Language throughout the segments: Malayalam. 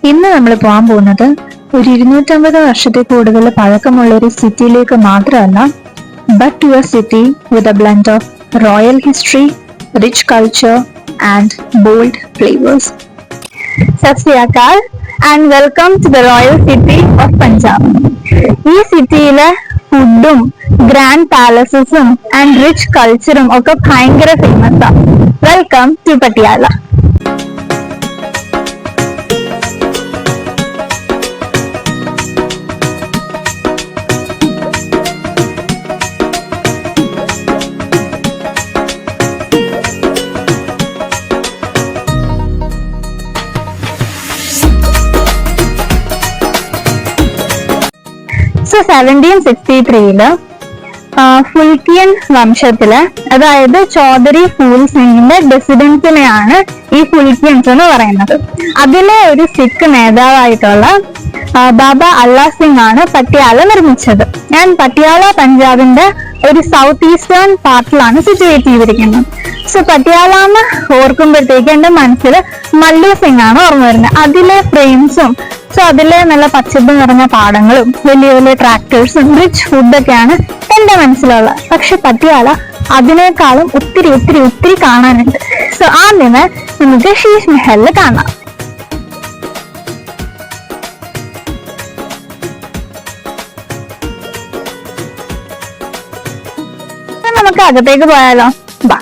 ഇന്ന് നമ്മൾ പോകാൻ പോകുന്നത് ഒരു 250 വർഷത്തിൽ കൂടുതൽ പഴക്കമുള്ള ഒരു സിറ്റിയിലേക്ക് മാത്രമല്ല, but to a city with a blend of royal history, rich culture and bold flavours. Sat Sri Akal and welcome to the royal city of Punjab. ഈ സിറ്റിയിലെ ഫുഡും ഗ്രാൻഡ് പാലസസും ആൻഡ് റിച്ച് കൾച്ചറും ഒക്കെ ഭയങ്കര ഫേമസ് ആണ്. Welcome to Patiala. So 1763 Phulkian വംശത്തില്, അതായത് ചൗധരി ഫൂൽ സിംഗിന്റെ ഡെസിഡൻസിനെയാണ് ഈ ഫുൽക്കിയൻസ് എന്ന് പറയുന്നത്. അതിലെ ഒരു സിഖ് നേതാവായിട്ടുള്ള ബാബ അല്ലാ സിംഗ് ആണ് പട്യാല നിർമ്മിച്ചത്. ഞാൻ പട്യാല പഞ്ചാബിന്റെ ഒരു സൗത്ത് ഈസ്റ്റേൺ പാർട്ടിലാണ് സിറ്റുവേറ്റ് ചെയ്തിരിക്കുന്നത്. സോ പട്യാലാന്ന് ഓർക്കുമ്പോഴത്തേക്ക് എന്റെ മനസ്സിൽ മല്ലു സിംഗ് ആണ് ഓർമ്മ വരുന്നത്. അതിലെ ഫ്രെയിംസും അതിലെ നല്ല പച്ചപ്പ് നിറഞ്ഞ പാടങ്ങളും വലിയ വലിയ ട്രാക്ടേഴ്സും റിച്ച് ഫുഡൊക്കെയാണ് എന്റെ മനസ്സിലുള്ളത്. പക്ഷെ പട്യാല അതിനേക്കാളും ഒത്തിരി ഒത്തിരി ഒത്തിരി കാണാനുണ്ട്. സോ ആദ്യമേ നമുക്ക് ശീഷ് മഹലിൽ കാണാം. നമുക്ക് അകത്തേക്ക് പോയാലോ? ബാ.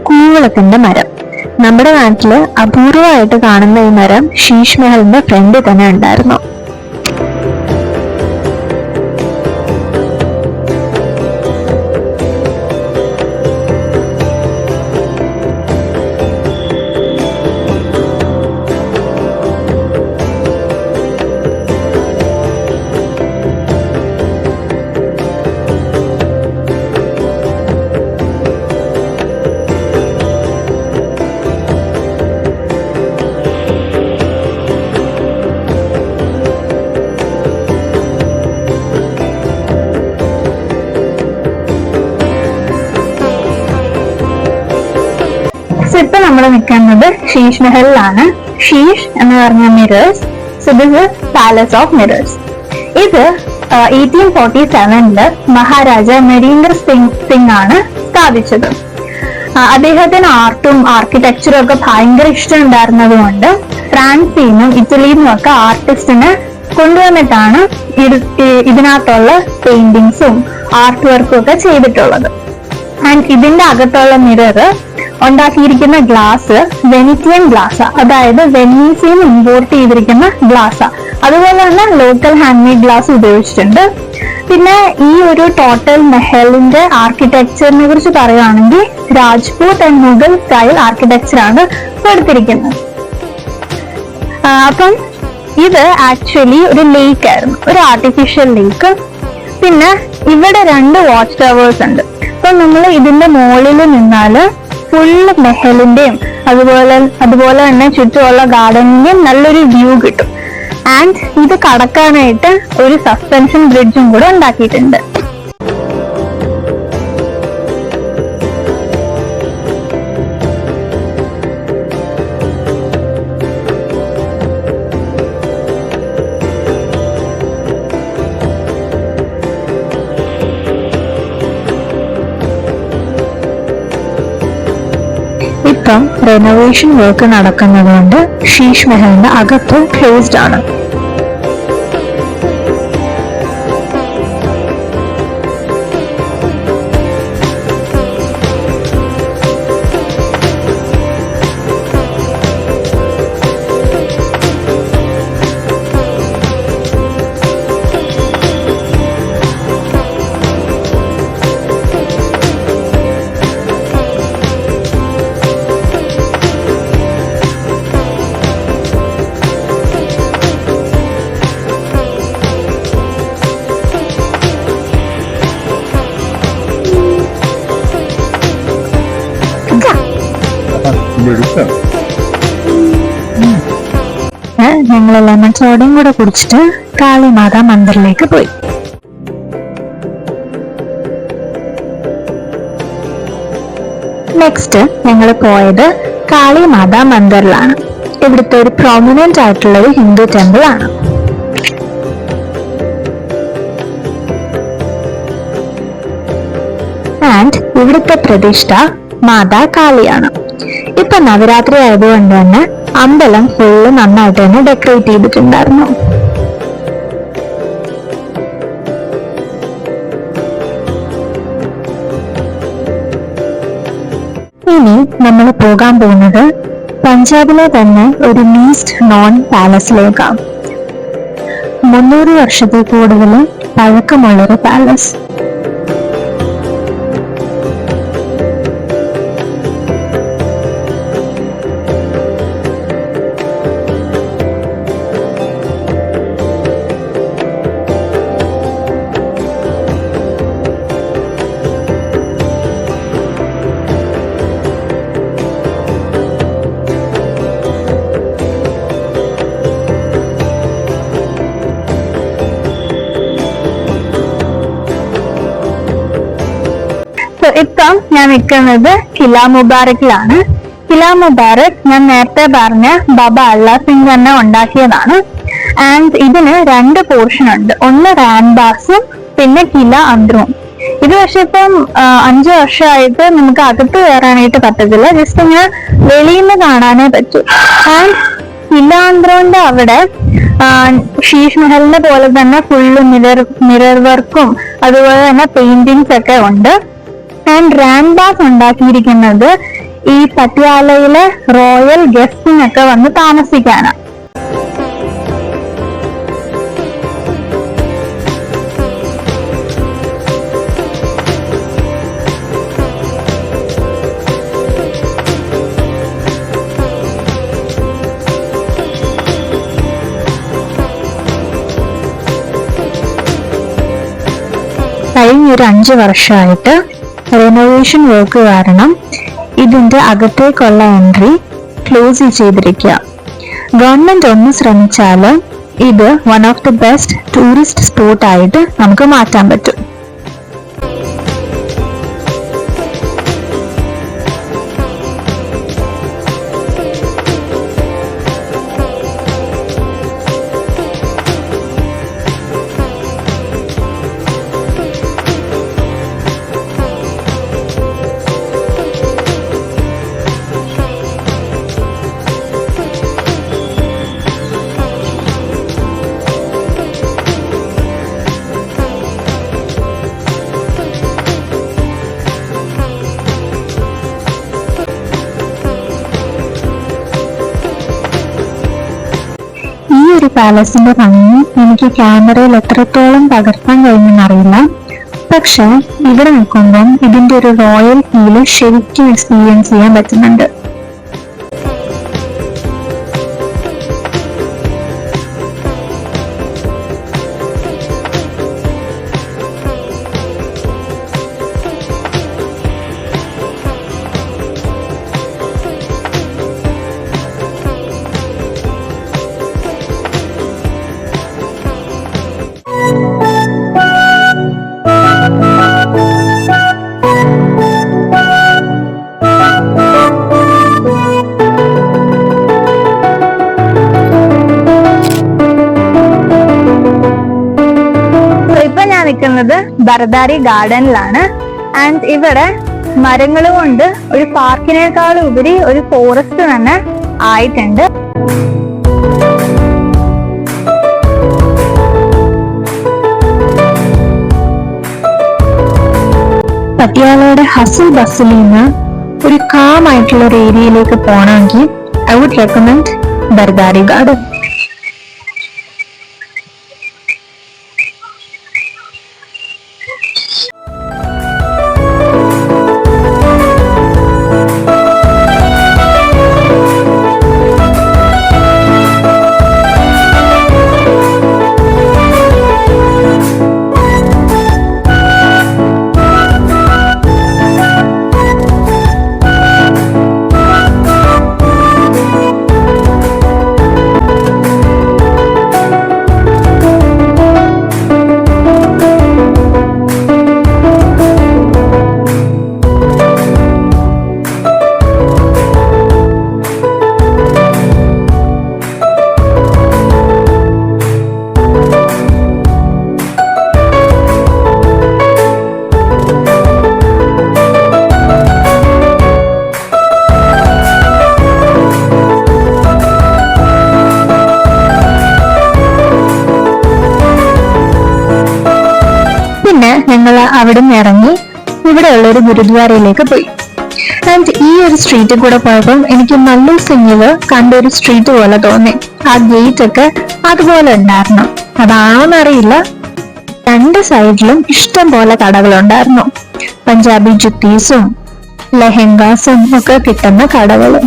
കൂവളത്തിന്റെ മരം. നമ്മുടെ നാട്ടില് അപൂർവമായിട്ട് കാണുന്ന ഈ മരം ശീഷ് മഹലിന്റെ ഫ്രണ്ടിൽ തന്നെ ഉണ്ടായിരുന്നു. ഇപ്പൊ നമ്മൾ നിൽക്കുന്നത് ശീഷ് മഹലിലാണ്. ശീഷ് എന്ന് പറഞ്ഞ mirrors. So this is palace of mirrors. ഇത് 1847 മഹാരാജ നരീന്ദർ സിംഗ് ആണ് സ്ഥാപിച്ചത്. അദ്ദേഹത്തിന് ആർട്ടും ആർക്കിടെക്ചറും ഒക്കെ ഭയങ്കര ഇഷ്ടം ഉണ്ടായിരുന്നത് കൊണ്ട് ഫ്രാൻസിൽ നിന്നും ഇറ്റലിയിൽ നിന്നും ഒക്കെ ആർട്ടിസ്റ്റിനെ കൊണ്ടുവന്നിട്ടാണ് ഇതിനകത്തുള്ള പെയിന്റിങ്സും ആർട്ട് വർക്കും ഒക്കെ ചെയ്തിട്ടുള്ളത്. ആൻഡ് ഇതിന്റെ അകത്തുള്ള മിറർ ഉണ്ടാക്കിയിരിക്കുന്ന ഗ്ലാസ് വെനിറ്റിയൻ ഗ്ലാസ്, അതായത് വെനീസിൽ നിന്ന് ഇമ്പോർട്ട് ചെയ്തിരിക്കുന്ന ഗ്ലാസ്. അതുപോലെ തന്നെ ലോക്കൽ ഹാൻഡ് മെയ്ഡ് ഗ്ലാസ് ഉപയോഗിച്ചിട്ടുണ്ട്. പിന്നെ ഈ ഒരു ടോട്ടൽ മഹലിന്റെ ആർക്കിടെക്ചറിനെ കുറിച്ച് പറയുകയാണെങ്കിൽ രാജ്പൂട്ട് ആൻഡ് മുഗൾ സ്റ്റൈൽ ആർക്കിടെക്ചർ ആണ് കൊടുത്തിരിക്കുന്നത്. അപ്പം ഇത് ആക്ച്വലി ഒരു ലേക്ക് ആയിരുന്നു, ഒരു ആർട്ടിഫിഷ്യൽ ലേക്ക്. പിന്നെ ഇവിടെ 2 വാച്ച് ടവേഴ്സ് ഉണ്ട്. അപ്പൊ നമ്മൾ ഇതിന്റെ മുകളിൽ നിന്നാല് ഫുള്ള് മെഹലിന്റെയും അതുപോലെ തന്നെ ചുറ്റുമുള്ള ഗാർഡനിന്റെയും നല്ലൊരു വ്യൂ കിട്ടും. ആൻഡ് ഇത് കടക്കാനായിട്ട് ഒരു സസ്പെൻഷൻ ബ്രിഡ്ജും കൂടെ ഉണ്ടാക്കിയിട്ടുണ്ട്. ഇപ്പം റെനോവേഷൻ വർക്ക് നടക്കുന്നത് കൊണ്ട് ശീഷ് മഹലിന്റെ അകത്ത് ക്ലോസ്ഡ് ആണ്. ഞങ്ങൾ ലെമൺ സോഡയും കൂടെ കുടിച്ചിട്ട് കാളിമാതാ മന്ദിറിലേക്ക് പോയി. നെക്സ്റ്റ് ഞങ്ങൾ പോയത് കാളിമാതാ മന്ദിറിലാണ്. ഇവിടുത്തെ ഒരു പ്രോമിനന്റ് ആയിട്ടുള്ള ഒരു ഹിന്ദു ടെമ്പിൾ ആണ്. ആൻഡ് ഇവിടുത്തെ പ്രതിഷ്ഠ മാതാ കാളിയാണ്. ഇപ്പൊ നവരാത്രി ആയതുകൊണ്ട് തന്നെ അമ്പലം ഫുള്ള് നന്നായിട്ട് തന്നെ ഡെക്കറേറ്റ് ചെയ്തിട്ടുണ്ടായിരുന്നു. ഇനി നമ്മൾ പോകാൻ പോകുന്നത് പഞ്ചാബിലെ തന്നെ ഒരു ലീസ്റ്റ് നോൺ പാലസിലേക്കാണ്. 300 വർഷത്തിൽ കൂടുതൽ പഴക്കമുള്ളൊരു പാലസ്. ഇപ്പം ഞാൻ നിൽക്കുന്നത് കില മുബാറക്കിലാണ്. കില മുബാറക് ഞാൻ നേരത്തെ പറഞ്ഞ ബാബ അല്ലാ സിംഗ് തന്നെ ഉണ്ടാക്കിയതാണ്. ആൻഡ് ഇതിന് 2 പോർഷൻ ഉണ്ട്. ഒന്ന് റാൻബാസും പിന്നെ കില അന്ത്രവും. ഇത് പക്ഷെ ഇപ്പം 5 വർഷമായിട്ട് നമുക്ക് അകത്ത് കയറാനായിട്ട് പറ്റത്തില്ല. ജസ്റ്റ് ഇങ്ങനെ വെളിയിൽ നിന്ന് കാണാനേ പറ്റൂ. ആൻഡ് കില അന്ത്രോന്റെ അവിടെ ശീഷ് മഹലിനെ പോലെ തന്നെ ഫുള്ള് മിറർ വർക്കും അതുപോലെ തന്നെ പെയിന്റിങ്സ് ഒക്കെ ഉണ്ട്. ആൻഡ് റാൻബാസ് ഉണ്ടാക്കിയിരിക്കുന്നത് ഈ പട്യാലയിലെ റോയൽ ഗസ്റ്റിനൊക്കെ വന്ന് താമസിക്കാനാണ്. കഴിഞ്ഞൊരു 5 വർഷമായിട്ട് റെനോവേഷൻ വർക്ക് കാരണം ഇതിന്റെ അകത്തേക്കുള്ള എൻട്രി ക്ലോസ് ചെയ്തിരിക്കുക. ഗവൺമെന്റ് ഒന്ന് ശ്രമിച്ചാൽ ഇത് one of the best tourist spot ആയിട്ട് നമുക്ക് മാറ്റാൻ പറ്റും. ഒരു പാലസിന്റെ ഭംഗി എനിക്ക് ക്യാമറയിൽ എത്രത്തോളം പകർത്താൻ കഴിയുമെന്നറിയില്ല. പക്ഷെ ഇവിടെ നിൽക്കുമ്പം ഇതിന്റെ ഒരു റോയൽ ഫീല് ശരിക്കും എക്സ്പീരിയൻസ് ചെയ്യാൻ പറ്റുന്നുണ്ട്. നിൽക്കുന്നത് ബർദാരി ഗാർഡനിലാണ്. ആൻഡ് ഇവിടെ മരങ്ങൾ കൊണ്ട് ഒരു പാർക്കിനേക്കാളും ഉപരി ഒരു ഫോറസ്റ്റ് തന്നെ ആയിട്ടുണ്ട്. പട്യാലയുടെ ഹസിൽ ബസ്സിൽ നിന്ന് ഒരു കാം ആയിട്ടുള്ള ഒരു ഏരിയയിലേക്ക് പോകണമെങ്കിൽ ഐ വുഡ് റെക്കമെൻഡ് ബർദാരി ഗാർഡൻ. ഞങ്ങൾ അവിടെ നിന്ന് ഇറങ്ങി ഇവിടെയുള്ള ഒരു ഗുരുദ്വാരയിലേക്ക് പോയി. ആൻഡ് ഈ ഒരു സ്ട്രീറ്റിൽ കൂടെ പോയപ്പോൾ എനിക്ക് മല്ലു സിംഗില് കണ്ട ഒരു സ്ട്രീറ്റ് പോലെ തോന്നി. ആ ഗേറ്റ് ഒക്കെ അതുപോലെ ഉണ്ടായിരുന്നു. അതാണോന്നറിയില്ല. രണ്ട് സൈഡിലും ഇഷ്ടം പോലെ കടകളുണ്ടായിരുന്നു. പഞ്ചാബി ജുത്തീസും ലെഹങ്കാസും ഒക്കെ കിട്ടുന്ന കടകളും.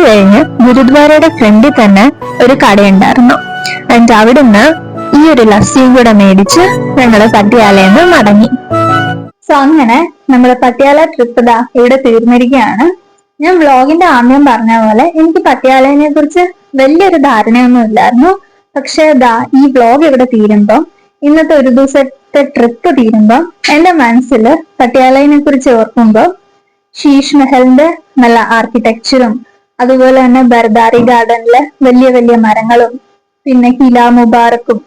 കഴിഞ്ഞ് ഗുരുദ്വാരയുടെ ഫ്രണ്ടിൽ തന്നെ ഒരു കടയുണ്ടായിരുന്നു. ആൻഡ് അവിടുന്ന് ഈ ഒരു ലസ്സിയും കൂടെ മേടിച്ച് ഞങ്ങള് പട്യാലയിൽ നിന്ന് മടങ്ങി. സോ അങ്ങനെ നമ്മുടെ പട്യാല ട്രിപ്പ് ഇതാ ഇവിടെ തീർന്നിരിക്കുകയാണ്. ഞാൻ വ്ലോഗിന്റെ ആദ്യം പറഞ്ഞ പോലെ എനിക്ക് പട്യാലയെ കുറിച്ച് വലിയൊരു ധാരണയൊന്നും ഇല്ലായിരുന്നു. പക്ഷെ ഇതാ ഈ വ്ലോഗ് ഇവിടെ തീരുമ്പം, ഇന്നത്തെ ഒരു ദിവസത്തെ ട്രിപ്പ് തീരുമ്പം എന്റെ മനസ്സിൽ പട്യാലയെ കുറിച്ച് ഓർക്കുമ്പോ ശീഷ് മഹലിന്റെ നല്ല ആർക്കിടെക്ചറും അതുപോലെ തന്നെ ബർദാരി ഗാർഡനിലെ വലിയ വലിയ മരങ്ങളും പിന്നെ ഹില മുബാറക്കും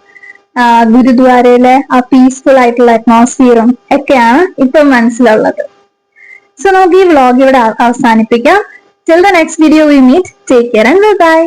ഗുരുദ്വാരയിലെ ആ പീസ്ഫുൾ ആയിട്ടുള്ള അറ്റ്മോസ്ഫിയറും ഒക്കെയാണ് ഇപ്പൊ മനസ്സിലുള്ളത്. സോ നമുക്ക് ഈ വ്ലോഗ് ഇവിടെ അവസാനിപ്പിക്കാം. Till the next video we meet. Take care and by.